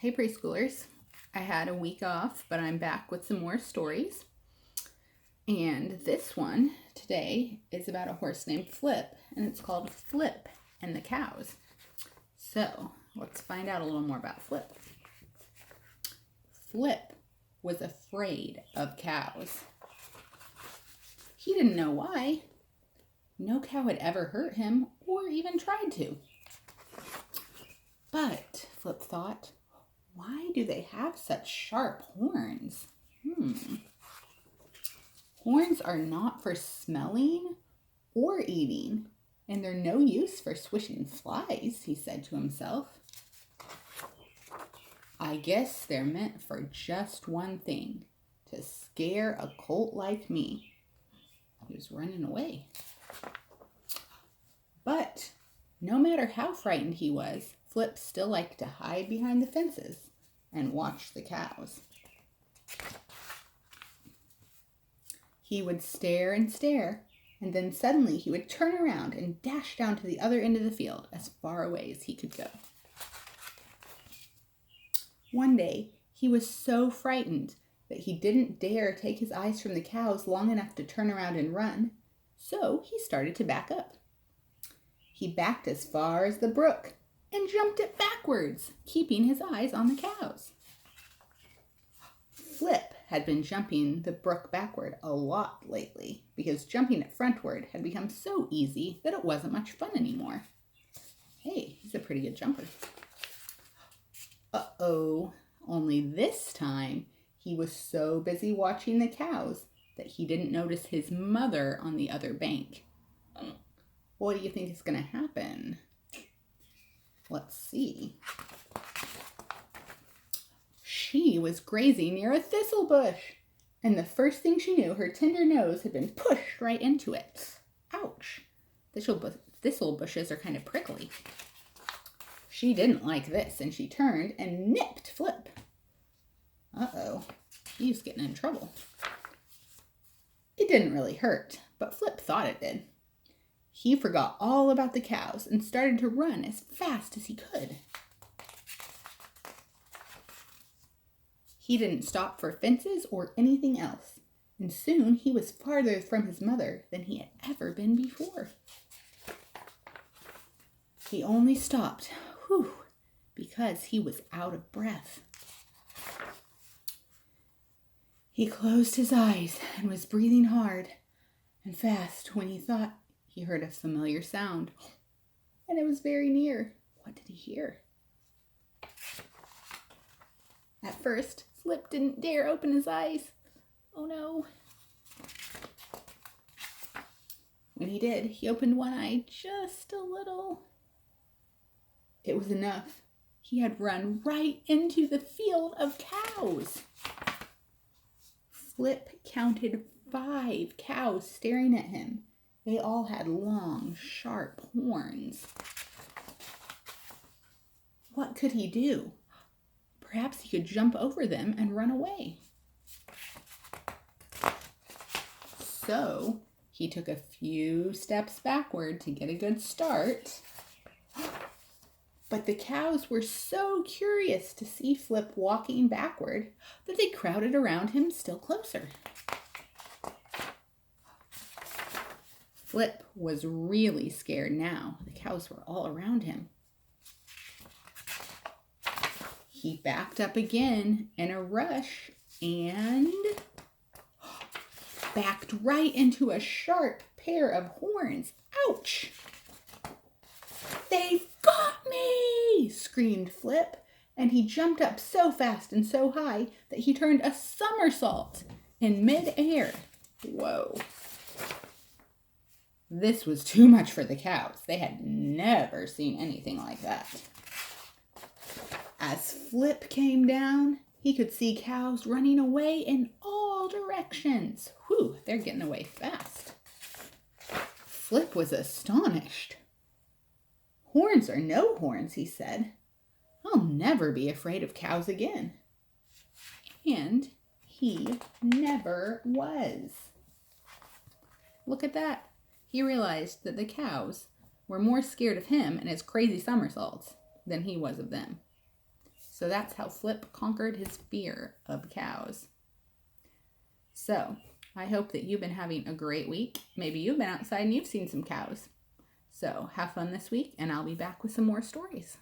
Hey preschoolers, I had a week off, but I'm back with some more stories. And this one today is about a horse named Flip, and it's called Flip and the Cows. So let's find out a little more about Flip. Flip was afraid of cows. He didn't know why. No cow had ever hurt him or even tried to. But, Flip thought, why do they have such sharp horns? Horns are not for smelling or eating, and they're no use for swishing flies, he said to himself. I guess they're meant for just one thing, to scare a colt like me. He was running away. But no matter how frightened he was, Flip still liked to hide behind the fences and watch the cows. He would stare and stare, and then suddenly he would turn around and dash down to the other end of the field as far away as he could go. One day, he was so frightened that he didn't dare take his eyes from the cows long enough to turn around and run, so he started to back up. He backed as far as the brook and jumped it backwards, keeping his eyes on the cows. Flip had been jumping the brook backward a lot lately because jumping it frontward had become so easy that it wasn't much fun anymore. Hey, he's a pretty good jumper. Uh-oh, only this time he was so busy watching the cows that he didn't notice his mother on the other bank. What do you think is going to happen? Let's see. She was grazing near a thistle bush, and the first thing she knew, her tender nose had been pushed right into it. Ouch! Thistle bushes are kind of prickly. She didn't like this, and she turned and nipped Flip. Uh-oh, he's getting in trouble. It didn't really hurt, but Flip thought it did. He forgot all about the cows and started to run as fast as he could. He didn't stop for fences or anything else, and soon he was farther from his mother than he had ever been before. He only stopped, because he was out of breath. He closed his eyes and was breathing hard and fast when he thought he heard a familiar sound, and it was very near. What did he hear? At first, Flip didn't dare open his eyes. Oh no. When he did, he opened one eye just a little. It was enough. He had run right into the field of cows. Flip counted 5 cows staring at him. They all had long, sharp horns. What could he do? Perhaps he could jump over them and run away. So he took a few steps backward to get a good start. But the cows were so curious to see Flip walking backward that they crowded around him still closer. Flip was really scared now. The cows were all around him. He backed up again in a rush and backed right into a sharp pair of horns. Ouch! They've got me! Screamed Flip, and he jumped up so fast and so high that he turned a somersault in mid-air. Whoa. This was too much for the cows. They had never seen anything like that. As Flip came down, he could see cows running away in all directions. They're getting away fast. Flip was astonished. Horns or no horns, he said. I'll never be afraid of cows again. And he never was. Look at that. He realized that the cows were more scared of him and his crazy somersaults than he was of them. So that's how Flip conquered his fear of cows. So I hope that you've been having a great week. Maybe you've been outside and you've seen some cows. So have fun this week, and I'll be back with some more stories.